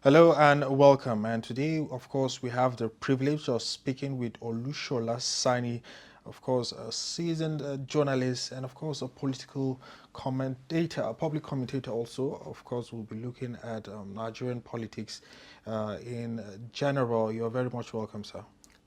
Hello and welcome. And today, of course, we have the privilege of speaking with Olushola Sanni, of course, a seasoned journalist and, of course, a political commentator, a public commentator also. Of course, we'll be looking at Nigerian politics in general. You're very much welcome, sir.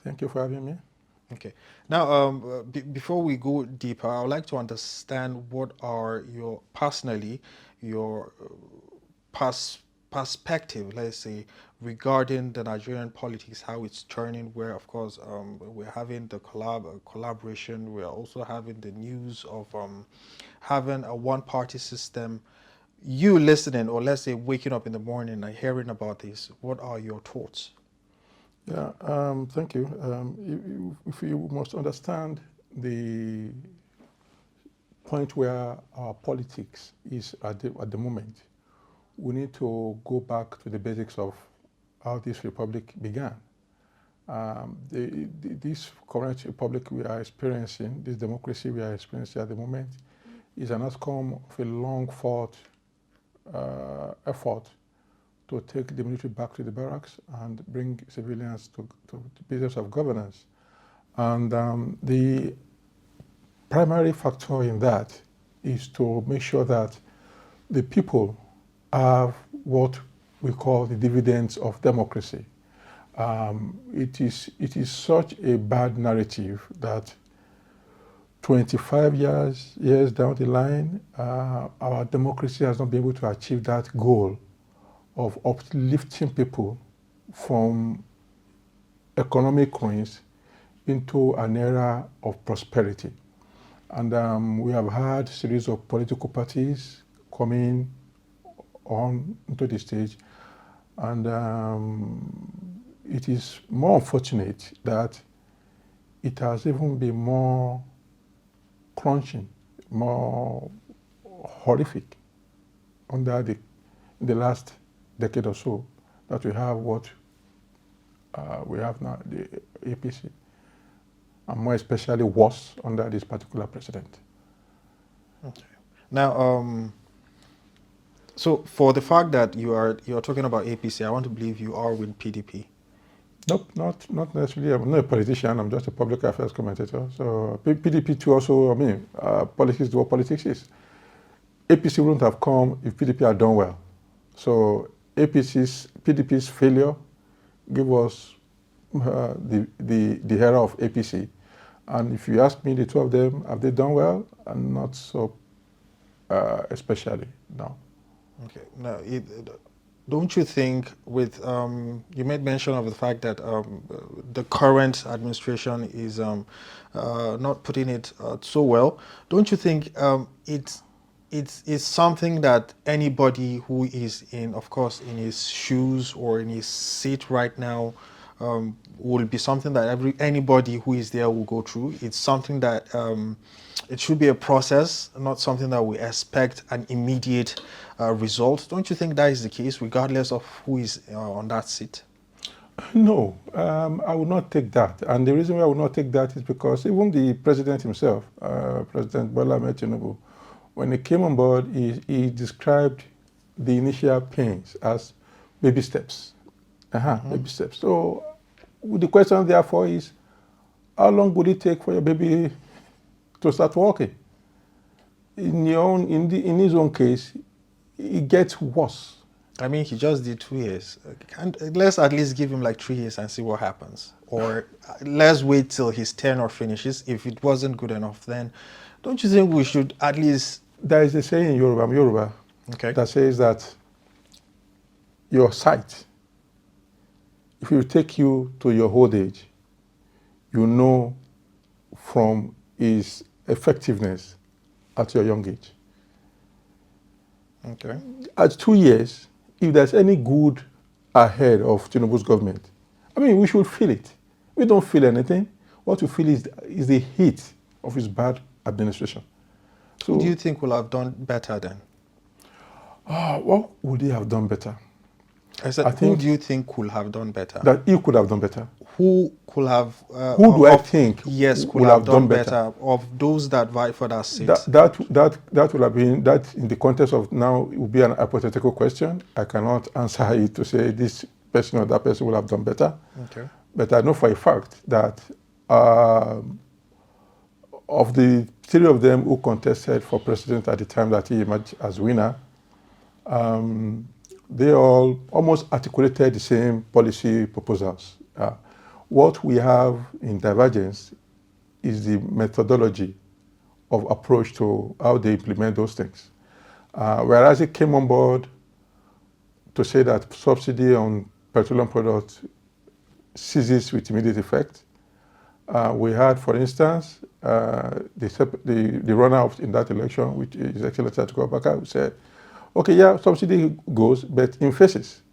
Thank you for having me. Okay. Now, before we go deeper, I would like to understand what are personally, your pers perspective, let's say, regarding the Nigerian politics, how it's turning, where, of course, we're having the collaboration, we're also having the news of having a one-party system. You listening, or let's say waking up in the morning and hearing about this, what are your thoughts? Yeah, thank you. If you must understand the point where our politics is at the moment, we need to go back to the basics of how this republic began. This current republic we are experiencing, this democracy we are experiencing at the moment, is an outcome of a long-fought effort to take the military back to the barracks and bring civilians to the business of governance. And the primary factor in that is to make sure that the people have what we call the dividends of democracy. It is such a bad narrative that 25 years down the line, our democracy has not been able to achieve that goal of uplifting people from economic ruins into an era of prosperity. And we have had a series of political parties coming on into the stage. And it is more unfortunate that it has even been more crunching, more horrific under the last decade or so that we have what we have now, the APC, and more especially worse under this particular president. Okay. Now, so for the fact that you're talking about APC, I want to believe you are with PDP. Nope, not necessarily. I'm not a politician. I'm just a public affairs commentator. So PDP too also. I mean, politics is what politics is. APC wouldn't have come if PDP had done well. So PDP's failure gave us the era of APC. And if you ask me, the two of them, have they done well? And not so especially, no. Okay. Now, don't you think with you made mention of the fact that the current administration is not putting it so well? Don't you think it's something that anybody who is in, of course, in his shoes or in his seat right now will be something that anybody who is there will go through? It's something that it should be a process, not something that we expect an immediate result. Don't you think that is the case, regardless of who is on that seat? No, I would not take that. And the reason why I would not take that is because even the president himself, President Bola Ahmed Tinubu, when he came on board, he described the initial pains as baby steps. Baby steps. So the question therefore is, how long would it take for your baby to start walking? In his own case, it gets worse. I mean, he just did 2 years. Let's at least give him like 3 years and see what happens. Or let's wait till his tenure finishes. If it wasn't good enough, then don't you think we should at least... There is a saying in Yoruba, Okay. that says that your sight, if it take you to your old age, you know from its effectiveness at your young age. Okay. At 2 years, if there's any good ahead of Tinubu's government, I mean, we should feel it. We don't feel anything. What we feel is the heat of his bad administration. So, Who do you think will have done better then? what would he have done better? I said, I who do think you think could have done better? that he could have done better. Who could have, Who do I think yes, could would have have done done better? better of those that vie for that That, seat? that would have been, that in the context of now, it would be an hypothetical question. I cannot answer it to say this person or that person would have done better. Okay. But I know for a fact that uh, of the three of them who contested for president at the time that he emerged as winner, they all almost articulated the same policy proposals. What we have in divergence is the methodology of approach to how they implement those things. Whereas it came on board to say that subsidy on petroleum products ceases with immediate effect. We had, for instance, the runner-up in that election, which is His Excellency Atiku Abubakar, who said, okay, yeah, subsidy goes, but in phases.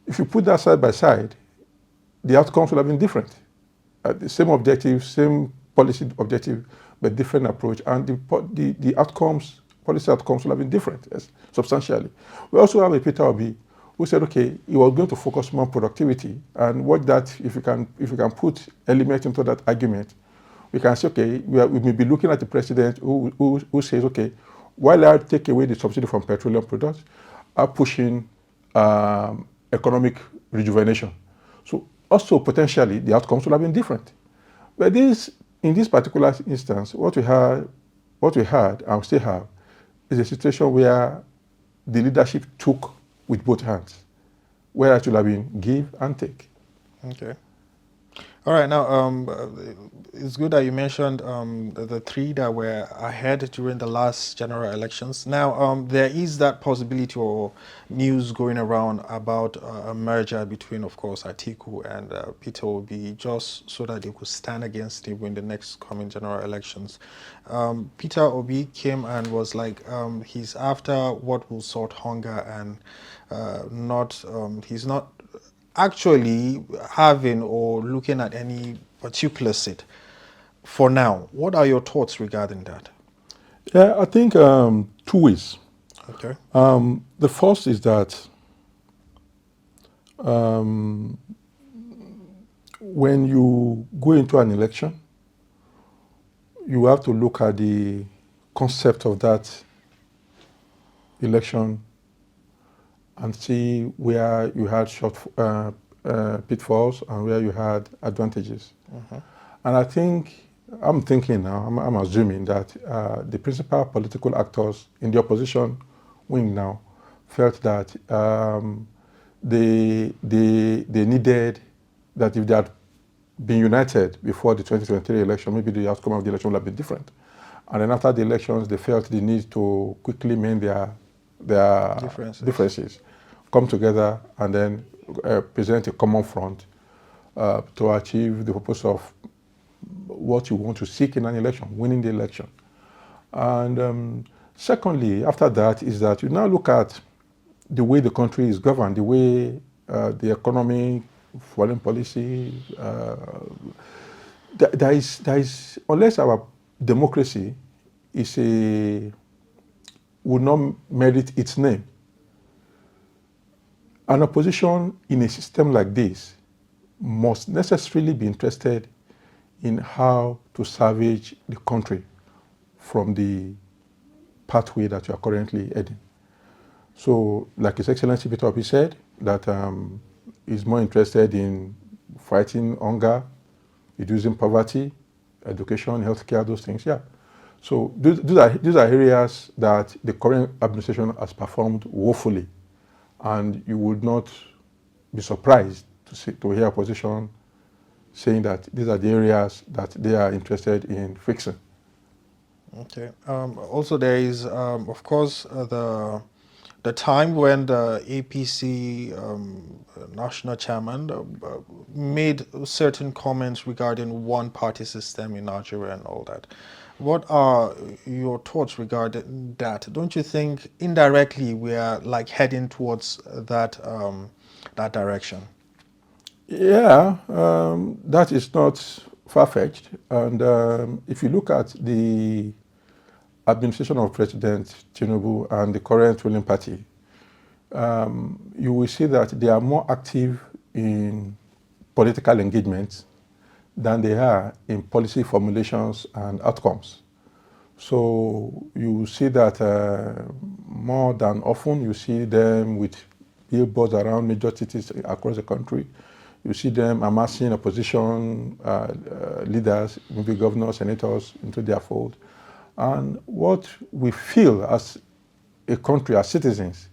If you put that side by side, the outcomes would have been different. The same objective, same policy objective, but different approach, and the outcomes, policy outcomes will have been different, yes, substantially. We also have a Peter Obi who said, okay, he was going to focus more on productivity, and what that, if you can put elements into that argument, we can say, okay, we may be looking at the president who says, okay, while I take away the subsidy from petroleum products, I'm pushing economic rejuvenation. So also potentially the outcomes would have been different. But in this particular instance, what we had and still have is a situation where the leadership took with both hands, where it should have been give and take. Okay. All right. Now, it's good that you mentioned the three that were ahead during the last general elections. Now, there is that possibility or news going around about a merger between, of course, Atiku and Peter Obi, just so that they could stand against him in the next coming general elections. Peter Obi came and was like, he's after what will sort hunger and he's not actually having or looking at any particular seat for now. What are your thoughts regarding that? Yeah, I think two ways. Okay. The first is that when you go into an election, you have to look at the concept of that election and see where you had pitfalls and where you had advantages. And I think, I'm thinking now, I'm assuming that the principal political actors in the opposition wing now felt that they needed, that if they had been united before the 2023 election, maybe the outcome of the election would have been different. And then after the elections, they felt the need to quickly mend their differences, come together and then present a common front to achieve the purpose of what you want to seek in an election, winning the election. And secondly, after that, is that you now look at the way the country is governed, the way the economy, foreign policy, there is, unless our democracy would not merit its name, an opposition in a system like this must necessarily be interested in how to salvage the country from the pathway that you are currently heading. So, like His Excellency Peter Obi said, that he's more interested in fighting hunger, reducing poverty, education, healthcare, those things. Yeah. So these are areas that the current administration has performed woefully, and you would not be surprised to hear opposition saying that these are the areas that they are interested in fixing. Okay. Also, there is, of course, the time when the APC national chairman made certain comments regarding one-party system in Nigeria and all that. What are your thoughts regarding that? Don't you think indirectly we are like heading towards that that direction? Yeah, that is not far-fetched. And if you look at the administration of President Tinubu and the current ruling party, you will see that they are more active in political engagements than they are in policy formulations and outcomes. So you see that more than often, you see them with billboards around major cities across the country. You see them amassing opposition leaders, maybe governors, senators, into their fold. And what we feel as a country, as citizens,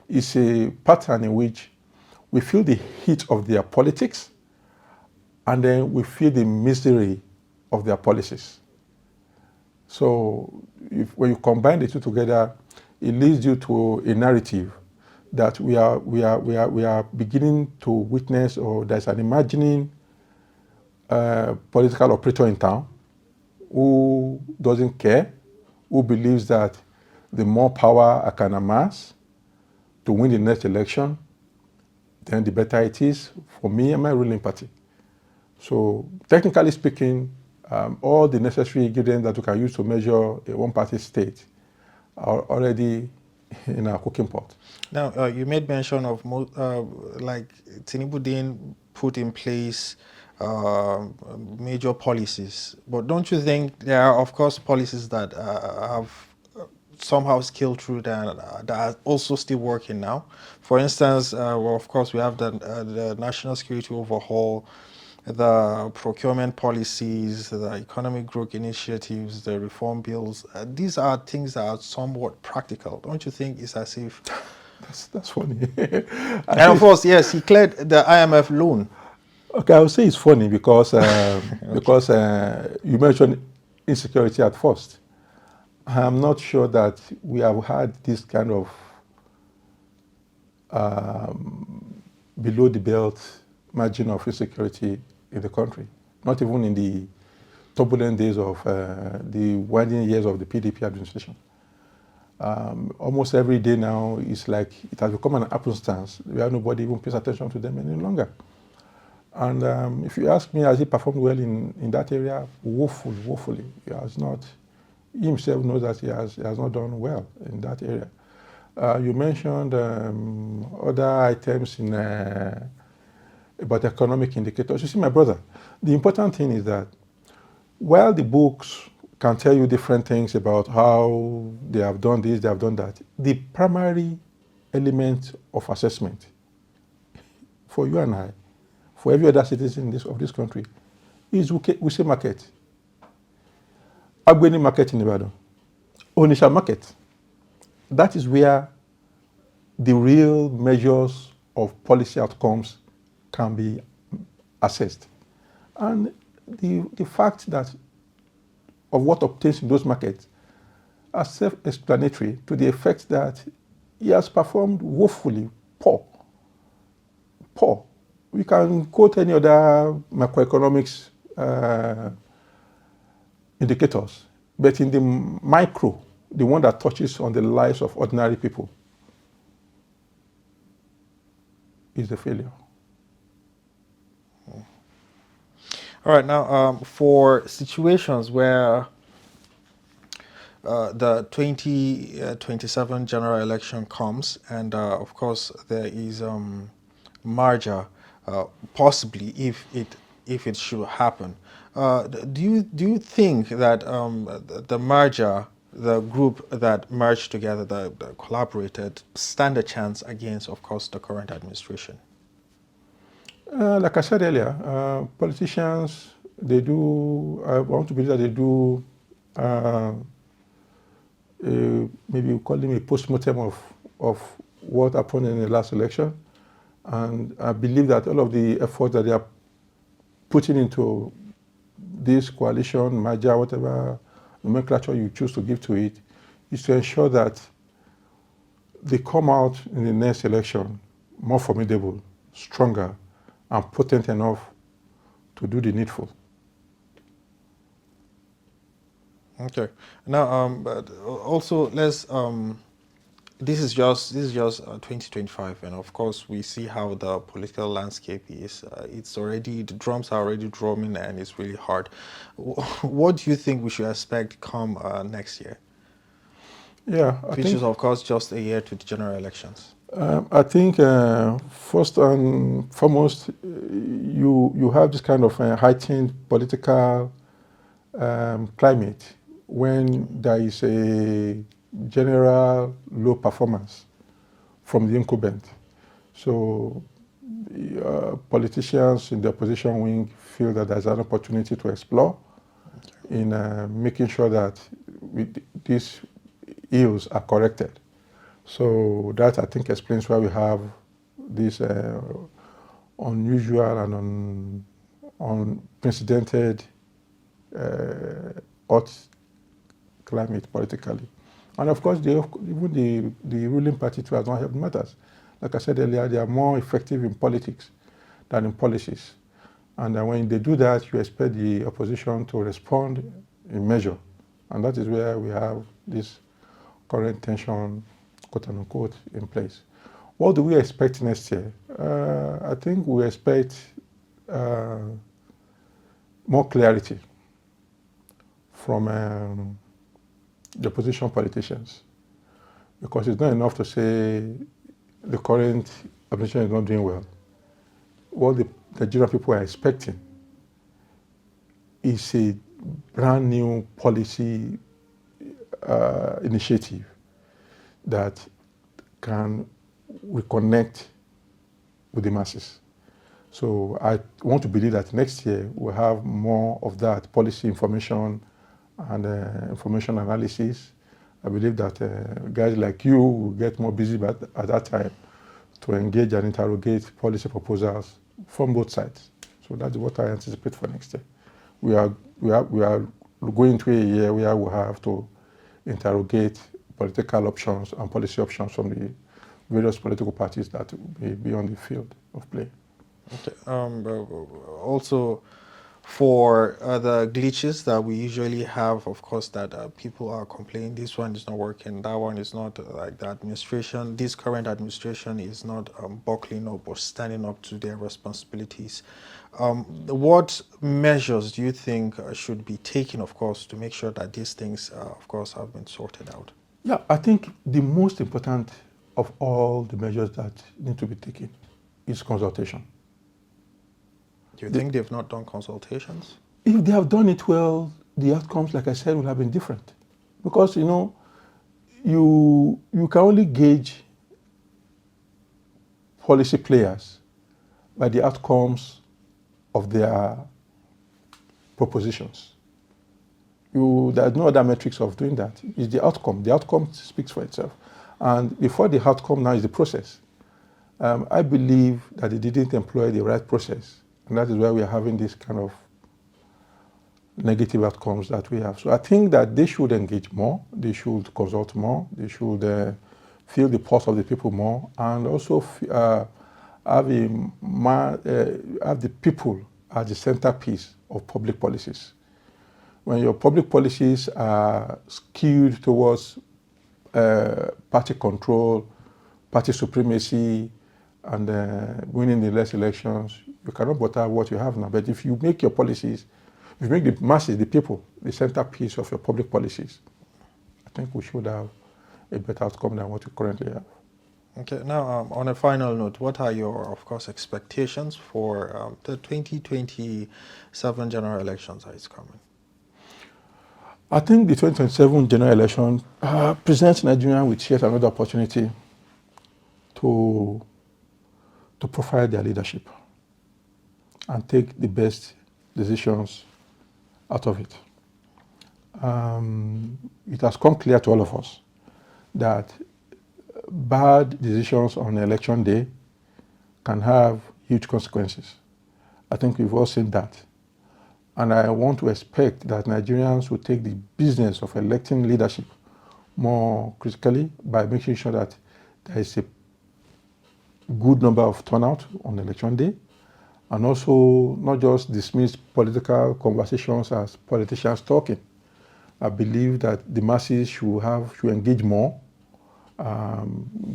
is a pattern in which we feel the heat of their politics, and then we feel the misery of their policies. So when you combine the two together, it leads you to a narrative that we are beginning to witness, or there's an imagining political operator in town who doesn't care, who believes that the more power I can amass to win the next election, then the better it is for me and my ruling party. So technically speaking, all the necessary ingredients that we can use to measure a one-party state are already in our cooking pot. Now, you made mention of like Tinubu didn't put in place major policies, but don't you think there are, of course, policies that have somehow scaled through that are also still working now? For instance, well, of course, we have the national security overhaul, the procurement policies, the economic growth initiatives, the reform bills. These are things that are somewhat practical. Don't you think it's as if... That's funny. And of course, yes, he cleared the IMF loan. Okay, I would say it's funny because because you mentioned insecurity at first. I'm not sure that we have had this kind of below the belt margin of insecurity in the country. Not even in the turbulent days of the winding years of the PDP administration. Almost every day now is like it has become an happenstance where nobody even pays attention to them any longer. And if you ask me, has he performed well in that area? Woefully. He has not. He himself knows that he has not done well in that area. You mentioned other items in about economic indicators. You see, my brother, the important thing is that while the books can tell you different things about how they have done this, they have done that, the primary element of assessment for you and I, for every other citizen of this country, is Wuse market, Agbeni market in Ibadan, Onitsha market. That is where the real measures of policy outcomes can be assessed. And the fact that of what obtains in those markets are self-explanatory to the effect that he has performed woefully poor. We can quote any other macroeconomics indicators, but in the micro, the one that touches on the lives of ordinary people, is the failure. All right, now for situations where the 2027 general election comes, and of course there is merger, possibly if it should happen. Do you think that the merger, the group that merged together, that collaborated, stand a chance against, of course, the current administration? Like I said earlier, politicians, they do, I want to believe that they do, maybe we call them a post-mortem of what happened in the last election. And I believe that all of the efforts that they are putting into this coalition, merger, whatever nomenclature you choose to give to it, is to ensure that they come out in the next election more formidable, stronger, and potent enough to do the needful. Okay. Now, but also let's. This is just 2025, and of course we see how the political landscape is. It's already, the drums are already drumming, and it's really hard. What do you think we should expect come next year? Yeah, Which is of course just a year to the general elections. I think first and foremost, you have this kind of heightened political climate when there is a general low performance from the incumbent. So politicians in the opposition wing feel that there's an opportunity to explore in making sure that these ills are corrected. So that I think explains why we have this unusual and unprecedented hot climate politically. And of course, even the ruling party too has not helped matters. Like I said earlier, they are more effective in politics than in policies. And when they do that, you expect the opposition to respond in measure. And that is where we have this current tension, quote unquote, in place. What do we expect next year? I think we expect more clarity from the opposition politicians, because it's not enough to say the current administration is not doing well. What the Nigerian people are expecting is a brand new policy initiative that can reconnect with the masses. So I want to believe that next year we'll have more of that policy information and information analysis. I believe that guys like you will get more busy at that time to engage and interrogate policy proposals from both sides. So that's what I anticipate for next year. We are going into a year where we have to interrogate political options and policy options from the various political parties that may be on the field of play. Okay. Also, for the glitches that we usually have, of course, that people are complaining, this one is not working, that one is not like the administration, this current administration is not buckling up or standing up to their responsibilities. What measures do you think should be taken, of course, to make sure that these things, of course, have been sorted out? Yeah, I think the most important of all the measures that need to be taken is consultation. Do you think they've not done consultations? If they have done it well, the outcomes, like I said, will have been different. Because, you can only gauge policy players by the outcomes of their propositions. There's no other metrics of doing that. It's the outcome. The outcome speaks for itself. And before the outcome now is the process. I believe that they didn't employ the right process. And that is why we are having this kind of negative outcomes that we have. So I think that they should engage more, they should consult more, they should feel the pulse of the people more, and also have the people at the centerpiece of public policies. When your public policies are skewed towards party control, party supremacy, and winning the less elections, you cannot butter what you have now. But if you make your policies, if you make the masses, the people, the centerpiece of your public policies, I think we should have a better outcome than what we currently have. Okay, now on a final note, what are your, of course, expectations for the 2027 general elections that is coming? I think the 2027 general election presents Nigeria with yet another opportunity to profile their leadership and take the best decisions out of it. It has come clear to all of us that bad decisions on election day can have huge consequences. I think we've all seen that. And I want to expect that Nigerians will take the business of electing leadership more critically by making sure that there is a good number of turnout on election day, and also not just dismiss political conversations as politicians talking. I believe that the masses should engage more.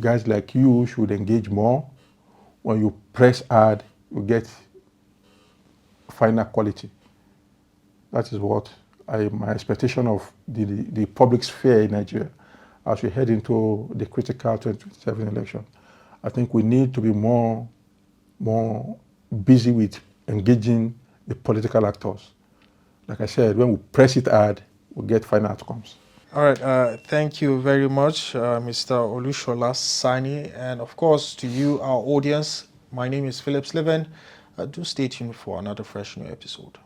Guys like you should engage more. When you press hard, you get finer quality. That is what my expectation of the public sphere in Nigeria as we head into the critical 2027 election. I think we need to be more busy with engaging the political actors. Like I said, when we press it hard, we get final outcomes. All right, thank you very much, Mr. Olushola Sanni. And of course, to you, our audience, my name is Philip Sliven. Do stay tuned for another fresh new episode.